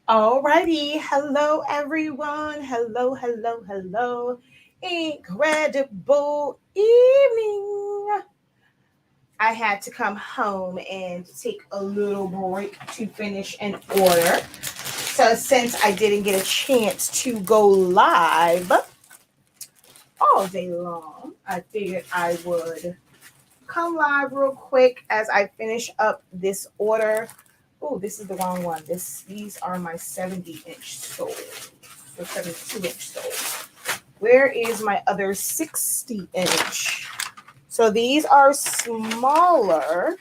Alrighty, hello everyone. Hello, hello, hello. Incredible evening. I had to come home and take a little break to finish an order. So since I didn't get a chance to go live all day long, I figured I would come live real quick as I finish up this order. Oh, this is the wrong one. These are my 70-inch stoves. So 72-inch stoves. Where is my other 60-inch? So these are smaller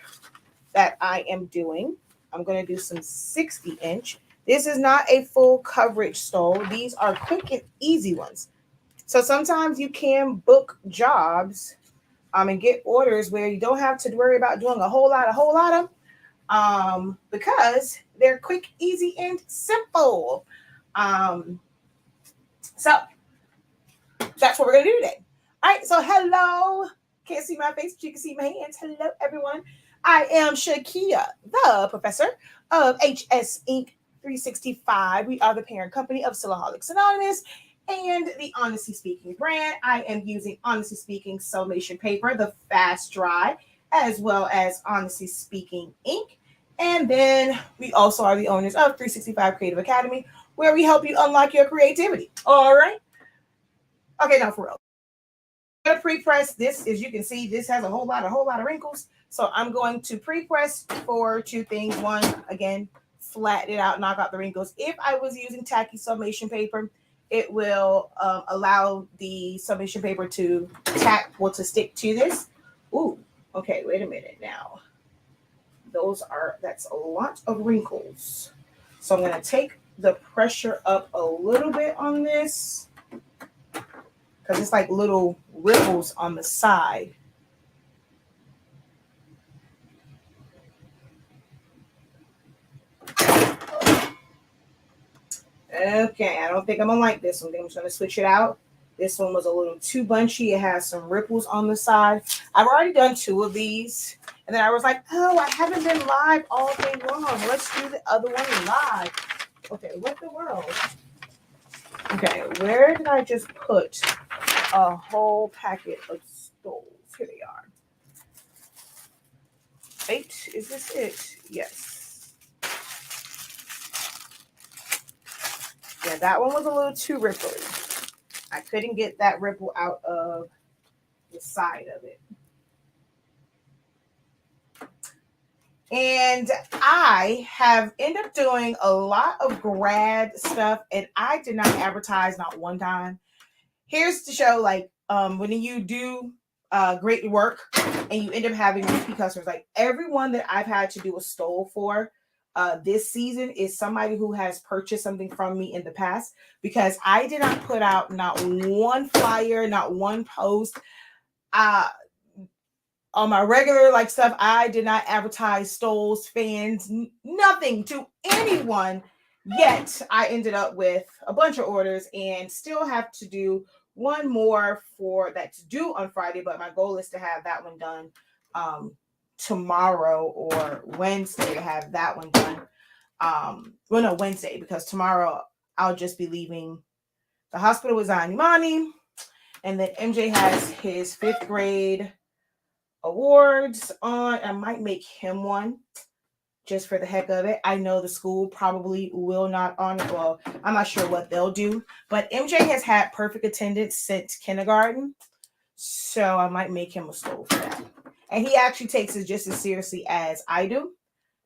that I am doing. I'm going to do some 60-inch. This is not a full coverage stove. These are quick and easy ones. So sometimes you can book jobs and get orders where you don't have to worry about doing a whole lot of because they're quick, easy, and simple. Um, so that's what we're gonna do today. All right. So hello. Can't see my face, but you can see my hands. Hello, everyone. I am Shakia, the professor of HS Inc. 365. We are the parent company of Silaholics Anonymous and the Honestly Speaking brand. I am using Honestly Speaking Sublimation paper, the fast dry, as well as Honestly Speaking ink. And then we also are the owners of 365 Creative Academy, where we help you unlock your creativity. All right. Okay, now for real. I'm gonna pre-press this. As you can see, this has a whole lot of wrinkles. So I'm going to pre-press for two things. One, again, flatten it out, knock out the wrinkles. If I was using tacky sublimation paper, it will allow the sublimation paper to to stick to this. Ooh, okay, wait a minute now. That's a lot of wrinkles. So I'm gonna take the pressure up a little bit on this because it's like little ripples on the side. Okay, I don't think I'm gonna like this one. I think I'm just gonna switch it out. This one was a little too bunchy. It has some ripples on the side. I've already done two of these. And then I was like, oh, I haven't been live all day long. Let's do the other one live. Okay, what the world? Okay, where did I just put a whole packet of stoves? Here they are. 8, is this it? Yes. Yeah, that one was a little too ripply. I couldn't get that ripple out of the side of it. And I have ended up doing a lot of grad stuff, and I did not advertise not one time. Here's to show, like, when you do great work and you end up having repeat customers, like everyone that I've had to do a stole for this season is somebody who has purchased something from me in the past, because I did not put out not one flyer, not one post. Uh, on my regular like stuff, I did not advertise stoles, fans, nothing to anyone. Yet I ended up with a bunch of orders and still have to do one more for that's due on Friday. But my goal is to have that one done tomorrow or Wednesday, to have that one done. Well, no, Wednesday, because tomorrow I'll just be leaving the hospital with Zanimani, and then MJ has his 5th grade awards on. I might make him one just for the heck of it. I know the school probably will not honor. Well, I'm not sure what they'll do, but MJ has had perfect attendance since kindergarten, so I might make him a stole for that. And he actually takes it just as seriously as I do.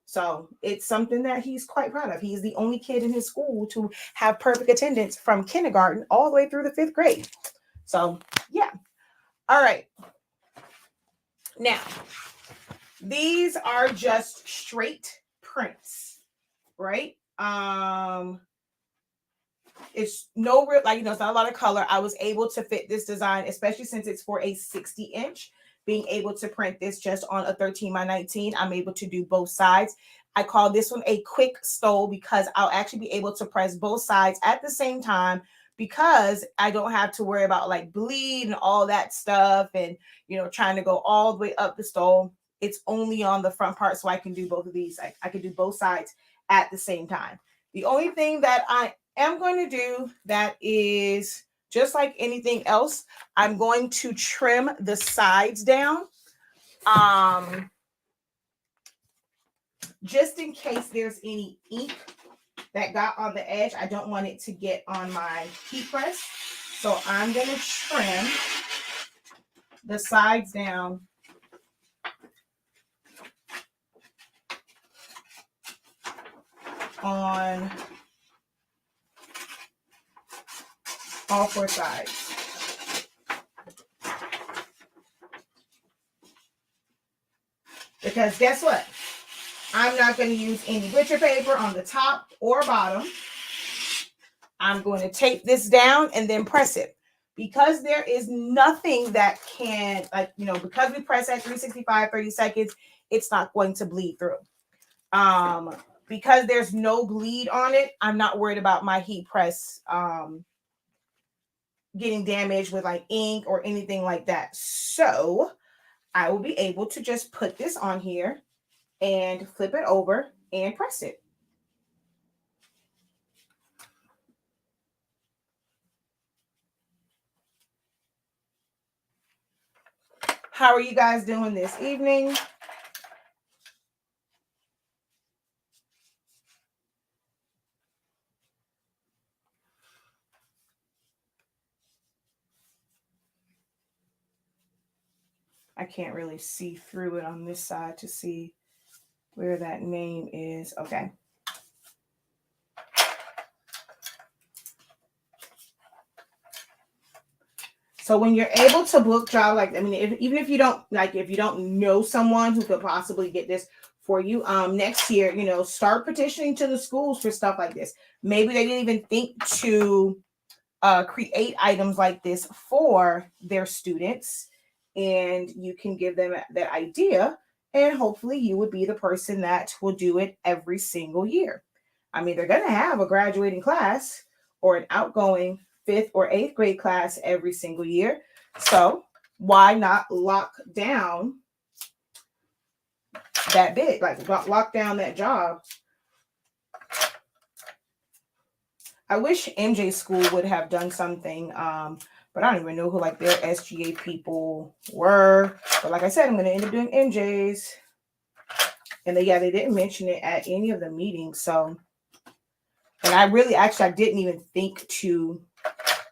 So it's something that he's quite proud of. He's the only kid in his school to have perfect attendance from kindergarten all the way through the 5th grade. So yeah. All right. Now, these are just straight prints, right? It's no real, like, it's not a lot of color. I was able to fit this design, especially since it's for a 60-inch. Being able to print this just on a 13 by 19, I'm able to do both sides. I call this one a quick stole because I'll actually be able to press both sides at the same time, because I don't have to worry about like bleed and all that stuff and, trying to go all the way up the stole. It's only on the front part, so I can do both of these. I can do both sides at the same time. The only thing that I am going to do that is just like anything else, I'm going to trim the sides down. Just in case there's any ink that got on the edge, I don't want it to get on my heat press. So I'm going to trim the sides down on all four sides. Because guess what? I'm not going to use any butcher paper on the top or bottom. I'm going to tape this down and then press it. Because there is nothing that can, like, you know, because we press at 365, 30 seconds, it's not going to bleed through. Because there's no bleed on it, I'm not worried about my heat press getting damaged with like ink or anything like that. So I will be able to just put this on here and flip it over and press it. How are you guys doing this evening? I can't really see through it on this side to see where that name is. Okay. So when you're able to book job, like, I mean, even if you don't, like, if you don't know someone who could possibly get this for you, next year, you know, start petitioning to the schools for stuff like this. Maybe they didn't even think to create items like this for their students, and you can give them that idea, and hopefully you would be the person that will do it every single year. I mean, they're going to have a graduating class or an outgoing 5th or 8th grade class every single year. So why not lock down that bit, like lock down that job? I wish MJ school would have done something, but I don't even know who like their SGA people were. But like I said, I'm going to end up doing MJ's. And they didn't mention it at any of the meetings. So, and I didn't even think to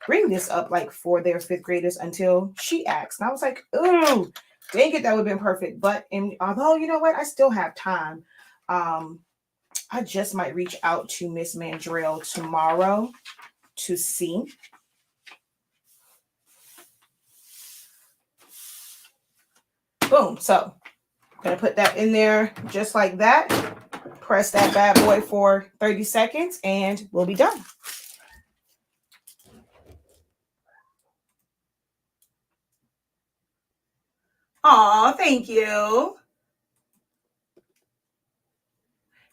bring this up like for their 5th graders until she asked. And I was like, ooh, dang it, that would have been perfect. But although, you know what, I still have time. I just might reach out to Miss Mandrell tomorrow to see. Boom. So I'm going to put that in there just like that. Press that bad boy for 30 seconds and we'll be done. Aw, thank you.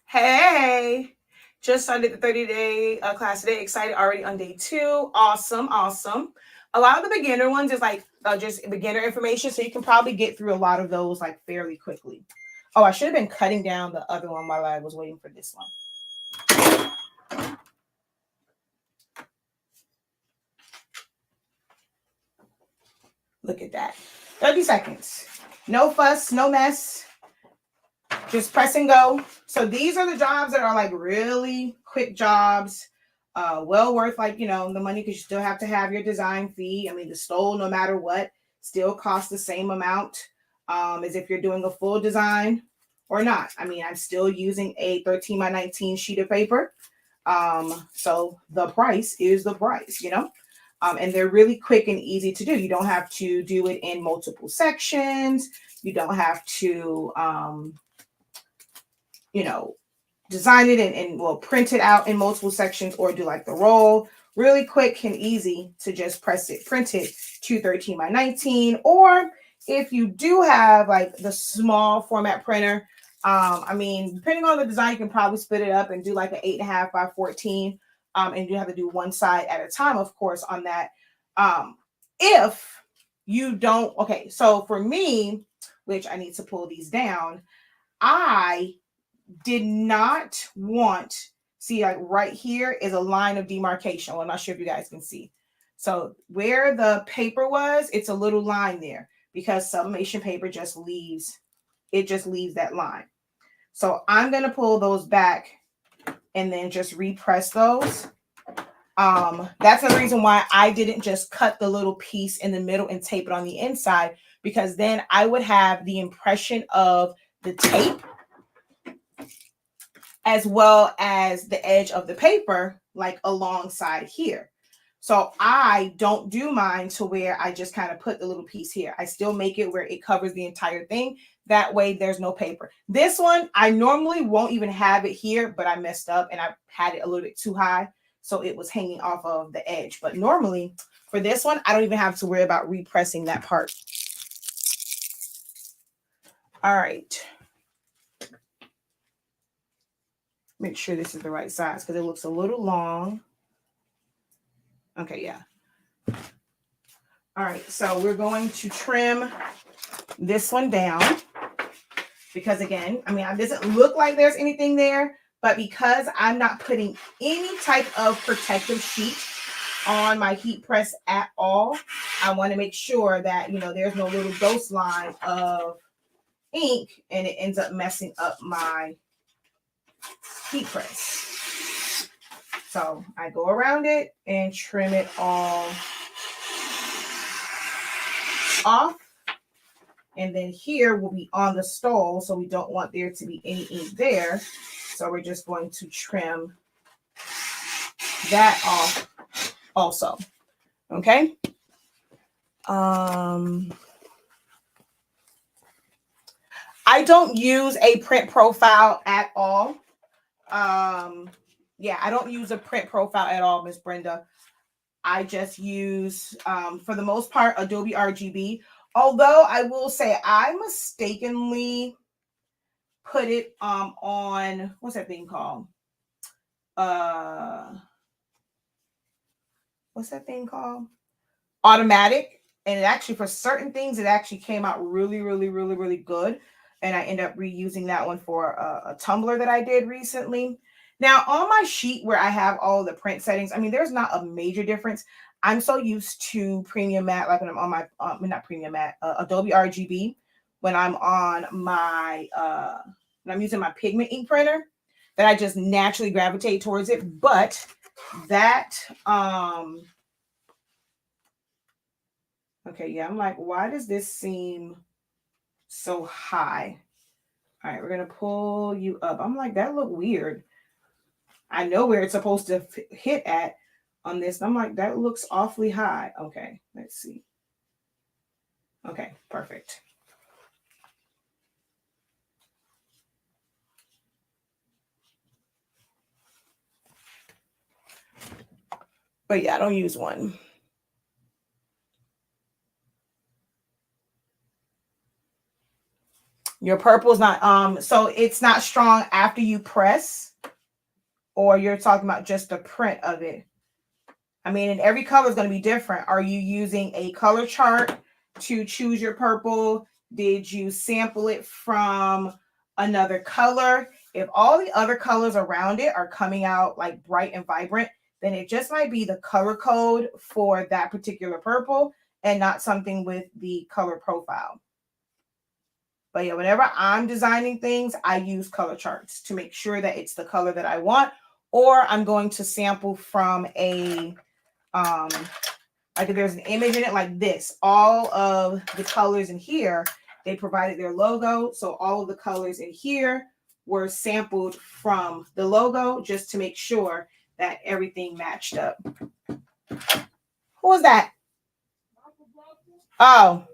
Hey, just started the 30-day class today. Excited already on day 2. Awesome, awesome. A lot of the beginner ones is like just beginner information, so you can probably get through a lot of those like fairly quickly. Oh, I should have been cutting down the other one while I was waiting for this one. Look at that. 30 seconds. No fuss, no mess. Just press and go. So these are the jobs that are like really quick jobs. Well worth like, you know, the money, because you still have to have your design fee. I mean, the stole, no matter what, still costs the same amount as if you're doing a full design or not. I mean, I'm still using a 13 by 19 sheet of paper. So the price is the price, you know. And they're really quick and easy to do. You don't have to do it in multiple sections. You don't have to, you know, design it and well, print it out in multiple sections or do like the roll. Really quick and easy to just press it, print it to 13 by 19. Or if you do have like the small format printer, I mean, depending on the design, you can probably split it up and do like an 8.5 by 14. And you have to do one side at a time, of course, on that. If you don't, okay, so for me, which I need to pull these down, I did not want See, like right here is a line of demarcation. Well, I'm not sure if you guys can see. So where the paper was, it's a little line there because sublimation paper just leaves that line. So I'm going to pull those back and then just repress those. That's the reason why I didn't just cut the little piece in the middle and tape it on the inside, because then I would have the impression of the tape as well as the edge of the paper, like alongside here. So I don't do mine to where I just kind of put the little piece here. I still make it where it covers the entire thing. That way there's no paper. This one, I normally won't even have it here, but I messed up and I had it a little bit too high. So it was hanging off of the edge. But normally for this one, I don't even have to worry about repressing that part. All right. Make sure this is the right size because it looks a little long. Okay, yeah. All right, so we're going to trim this one down because, again, I mean, it doesn't look like there's anything there, but because I'm not putting any type of protective sheet on my heat press at all, I want to make sure that, you know, there's no little ghost line of ink and it ends up messing up my heat press. So I go around it and trim it all off. And then here will be on the stove, so we don't want there to be any ink there. So we're just going to trim that off also. Okay. I don't use a print profile at all. Yeah, I don't use a print profile at all, Miss Brenda. I just use, for the most part, Adobe RGB. Although I will say I mistakenly put it on, what's that thing called? What's that thing called? Automatic. And it actually, for certain things, it actually came out really, really, really, really good. And I end up reusing that one for a tumbler that I did recently. Now, on my sheet where I have all the print settings, I mean, there's not a major difference. I'm so used to Premium Matte, like when I'm on my, not Premium Matte, Adobe RGB, when I'm on my, when I'm using my pigment ink printer, that I just naturally gravitate towards it. But that, okay, yeah, I'm like, why does this seem so high? All right, we're going to pull you up. I'm like, that look weird. I know where it's supposed to hit at on this. I'm like, that looks awfully high. Okay, let's see. Okay, perfect. But yeah, I don't use one. Your purple is not, so it's not strong after you press, or you're talking about just the print of it? I mean, and every color is going to be different. Are you using a color chart to choose your purple? Did you sample it from another color? If all the other colors around it are coming out like bright and vibrant, then it just might be the color code for that particular purple and not something with the color profile. But yeah, whenever I'm designing things, I use color charts to make sure that it's the color that I want, or I'm going to sample from a, like if there's an image in it like this, all of the colors in here, they provided their logo. So all of the colors in here were sampled from the logo just to make sure that everything matched up. Who was that? Oh.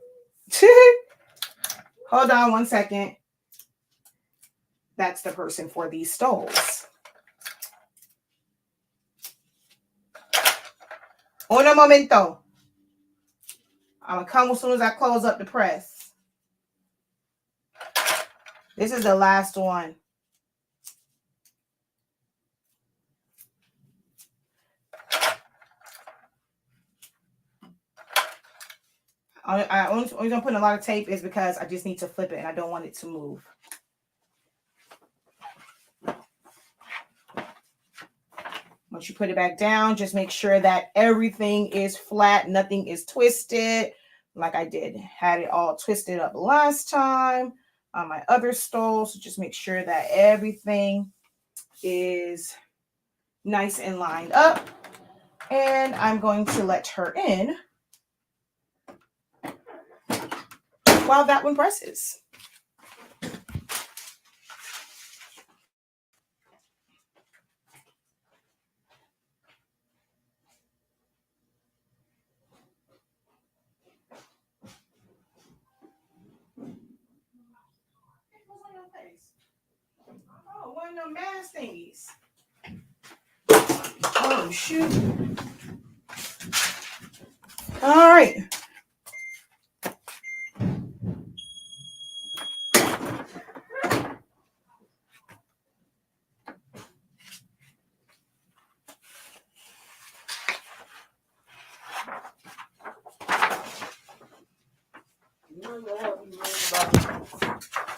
Hold on one second. That's the person for these stoves. Un momento. I'm going to come as soon as I close up the press. This is the last one. I only going to put a lot of tape is because I just need to flip it and I don't want it to move. Once you put it back down, just make sure that everything is flat, nothing is twisted. Like I had it all twisted up last time on my other stole. So just make sure that everything is nice and lined up. And I'm going to let her in while that one presses. Oh, one of them mask thingies. Oh, shoot. All right.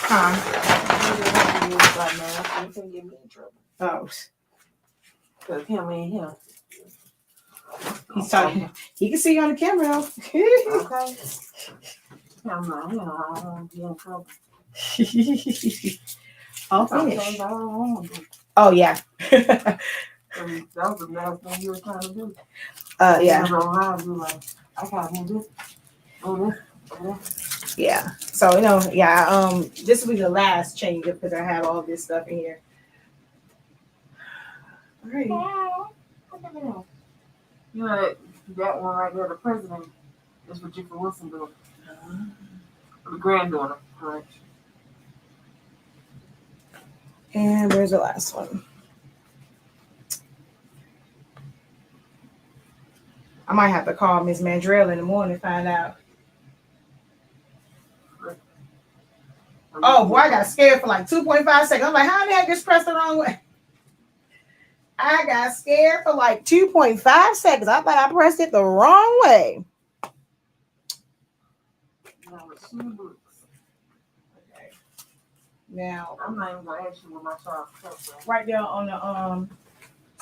Huh? Oh. Because him and him. He's talking. He can see you on the camera though. Okay. I'm not, I don't want to be in trouble. I'll finish. Oh yeah. That was the last thing you were trying to do. Yeah. I can't do this. Yeah. So yeah. This will be the last change because I have all this stuff in here. All right. You know that one right there, the president, is what Jeffrey Wilson doing. The granddaughter, correct? And where's the last one? I might have to call Miss Mandrell in the morning to find out. Oh boy, I got scared for like 2.5 seconds. I'm like, how did I just press the wrong way? I got scared for like 2.5 seconds. I thought I pressed it the wrong way. Okay. Now I'm not even gonna ask you what my child is. Right there on the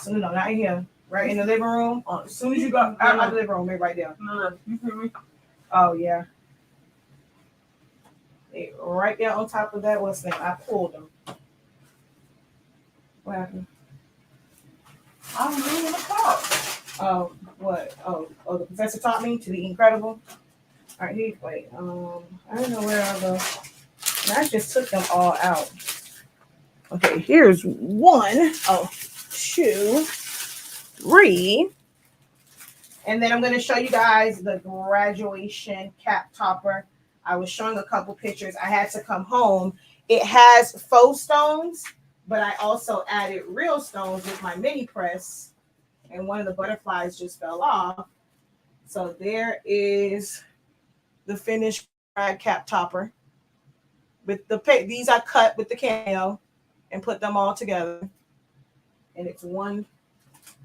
so no, not here. Right in the living room. As soon as you go out of the living room, maybe right there. No, you see me? Oh yeah. Right there on top of that, what's the name? I pulled them. What happened? I'm reading the car. Oh, what? Oh, the professor taught me to be incredible. All right, wait. I don't know where I'll go. I just took them all out. Okay, here's 1, 2, 3. And then I'm going to show you guys the graduation cap topper. I was showing a couple pictures. I had to come home. It has faux stones, but I also added real stones with my mini press. And one of the butterflies just fell off. So there is the finished grad cap topper. With these I cut with the cameo and put them all together. And it's one,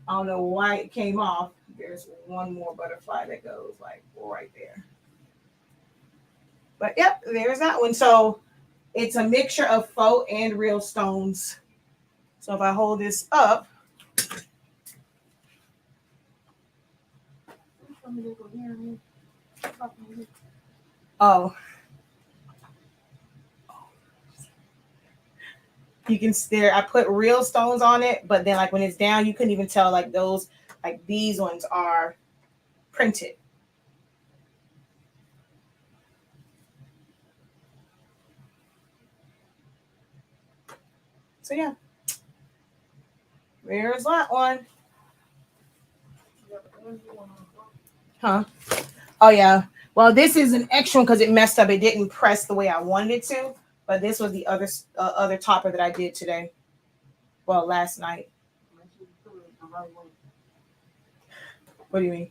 I don't know why it came off. There's one more butterfly that goes like right there. But yep, there's that one. So it's a mixture of faux and real stones. So if I hold this up, oh, you can stare. I put real stones on it, but then like when it's down, you couldn't even tell like those, like these ones are printed. So yeah, there's that one. Huh? Oh yeah. Well, this is an extra one because it messed up. It didn't press the way I wanted it to. But this was the other topper that I did today. Well, last night. What do you mean?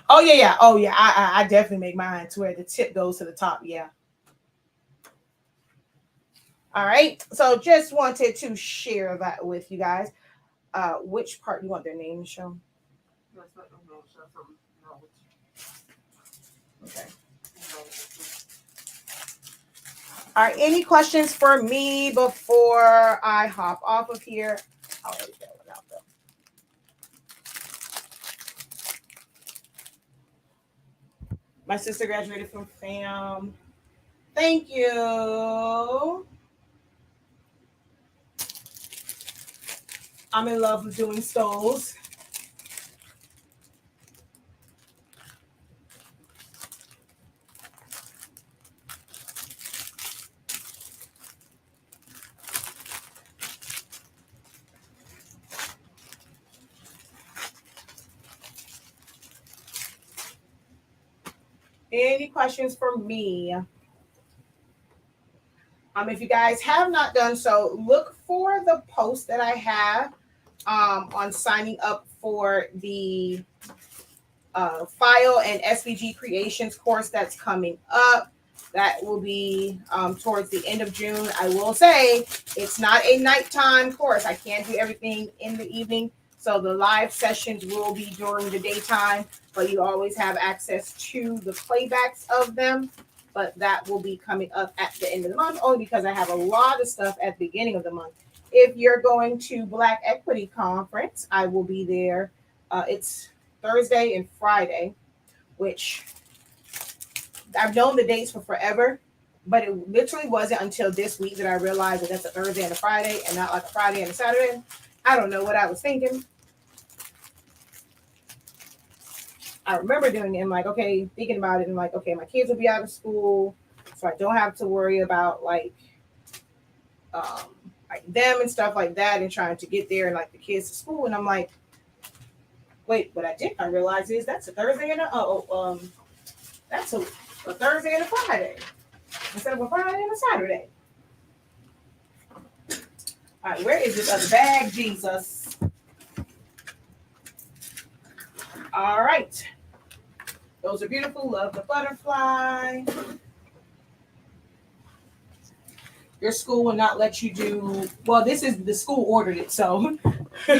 Oh yeah. Oh yeah. I definitely make mine to where the tip goes to the top. Yeah. All right. So just wanted to share that with you guys. Which part you want their name to show? Okay. All right. Any questions for me before I hop off of here? I'll let that one My sister graduated from FAM. Thank you. I'm in love with doing stoles. Any questions for me? If you guys have not done so, look for the post that I have on signing up for the file and SVG creations course that's coming up. That will be towards the end of June. I will say it's not a nighttime course. I can't do everything in the evening. So the live sessions will be during the daytime, but you always have access to the playbacks of them. But that will be coming up at the end of the month, only because I have a lot of stuff at the beginning of the month. If you're going to Black Equity Conference, I will be there. It's Thursday and Friday, which I've known the dates for forever, but it literally wasn't until this week that I realized that that's a Thursday and a Friday and not like a Friday and a Saturday. I don't know what I was thinking. I remember doing it and like, okay, thinking about it and like, okay, my kids will be out of school, so I don't have to worry about like them and stuff like that and trying to get there and like the kids to school. And I'm like, wait, what I didn't realize is that's a Thursday and that's a Thursday and a Friday instead of a Friday and a Saturday. All right, where is this other bag, Jesus? All right. Those are beautiful. Love the butterfly. Your school will not let you do, well, this is the school ordered it, so for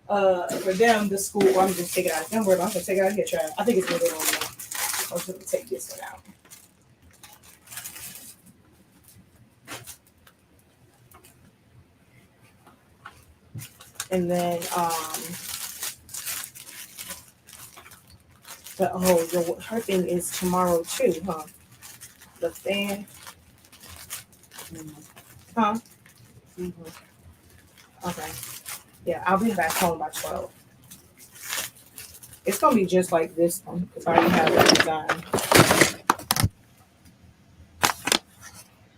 them, the school, well, I'm just take it out. Don't worry about it. I'm gonna take it out here, child. I think it's gonna go on now. I'm just gonna take this one out. And then but her thing is tomorrow too, huh? The fan. Huh? Mm-hmm. Okay. Yeah, I'll be back home by 12. It's gonna be just like this one because I already have that design.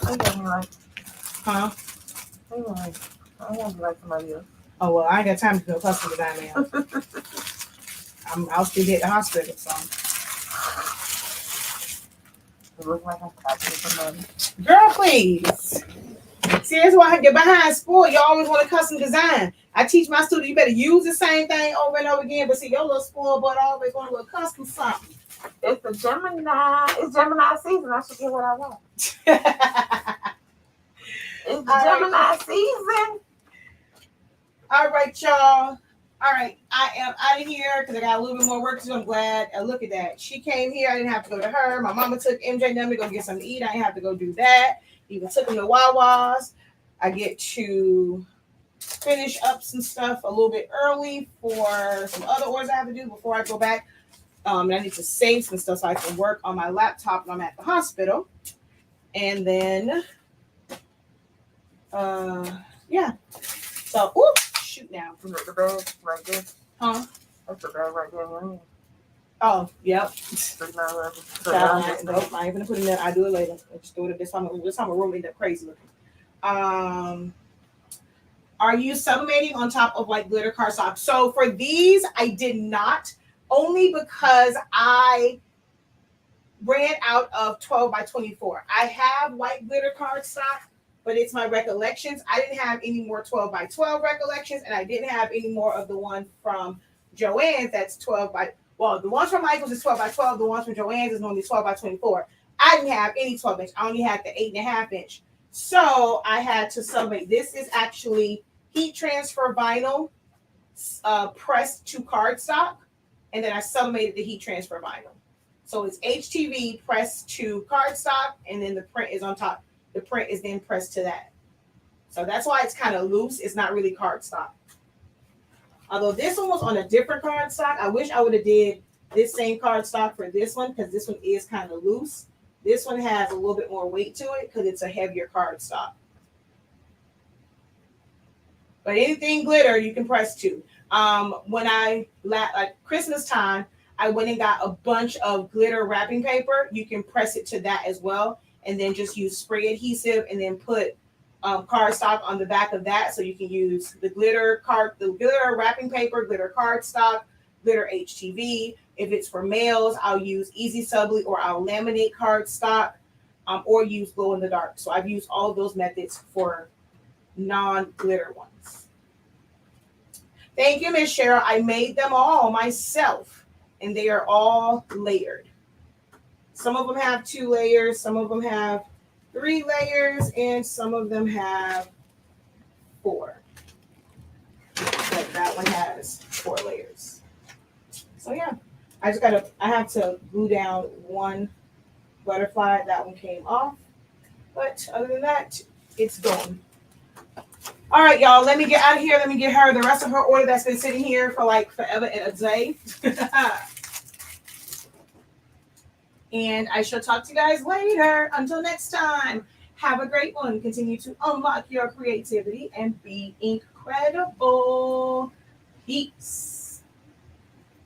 I don't like. Huh? I want to like somebody else. Oh well, I ain't got time to do a custom design now. I'll still be at the hospital, so. It looks like I'm copying somebody. Girl, please. See, that's why I get behind school. You always want a custom design. I teach my students you better use the same thing over and over again, but see, your little spoiled butt always want a little custom something. It's the Gemini. It's Gemini season. I should get what I want. It's the Gemini season. All right, y'all. All right, I am out of here because I got a little bit more work to do. I'm glad. Look at that. She came here. I didn't have to go to her. My mama took MJ and them to go get something to eat. I didn't have to go do that. Even took them to Wawa's. I get to finish up some stuff a little bit early for some other orders I have to do before I go back. And I need to save some stuff so I can work on my laptop when I'm at the hospital. And then, yeah. So, shoot now. You got the bag right there. Huh? That's the bag right there. Right? Oh, yep. So I ain't gonna put it in there. I do it later. I just do it this time. This time, my room ended up crazy looking. Are you sublimating on top of like glitter cardstock? So for these, I did not, only because I ran out of 12 by 24. I have white glitter cardstock, but it's my recollections. I didn't have any more 12 by 12 recollections, and I didn't have any more of the one from Joann's that's 12 by, well, the ones from Michael's is 12 by 12. The ones from Joann's is normally 12 by 24. I didn't have any 12 inch. I only had the 8.5 inch. So I had to sublimate. This is actually heat transfer vinyl pressed to cardstock, and then I sublimated the heat transfer vinyl. So it's HTV pressed to cardstock, and then the print is on top. The print is then pressed to that. So that's why it's kind of loose. It's not really cardstock. Although this one was on a different cardstock. I wish I would have did this same cardstock for this one, because this one is kind of loose. This one has a little bit more weight to it because it's a heavier cardstock. But anything glitter, you can press to. When like Christmas time, I went and got a bunch of glitter wrapping paper. You can press it to that as well, and then just use spray adhesive, and then put cardstock on the back of that, so you can use the glitter wrapping paper, glitter cardstock, glitter HTV. If it's for males, I'll use Easy Subly, or I'll laminate cardstock, or use glow in the dark. So I've used all of those methods for non-glitter ones. Thank you, Miss Cheryl. I made them all myself, and they are all layered. Some of them have 2 layers, some of them have 3 layers, and some of them have 4. But that one has 4 layers. So yeah, I have to glue down one butterfly. That one came off. But other than that, it's going. All right, y'all, let me get out of here. Let me get her the rest of her order that's been sitting here for like forever and a day. And I shall talk to you guys later. Until next time, have a great one. Continue to unlock your creativity and be incredible. Peace.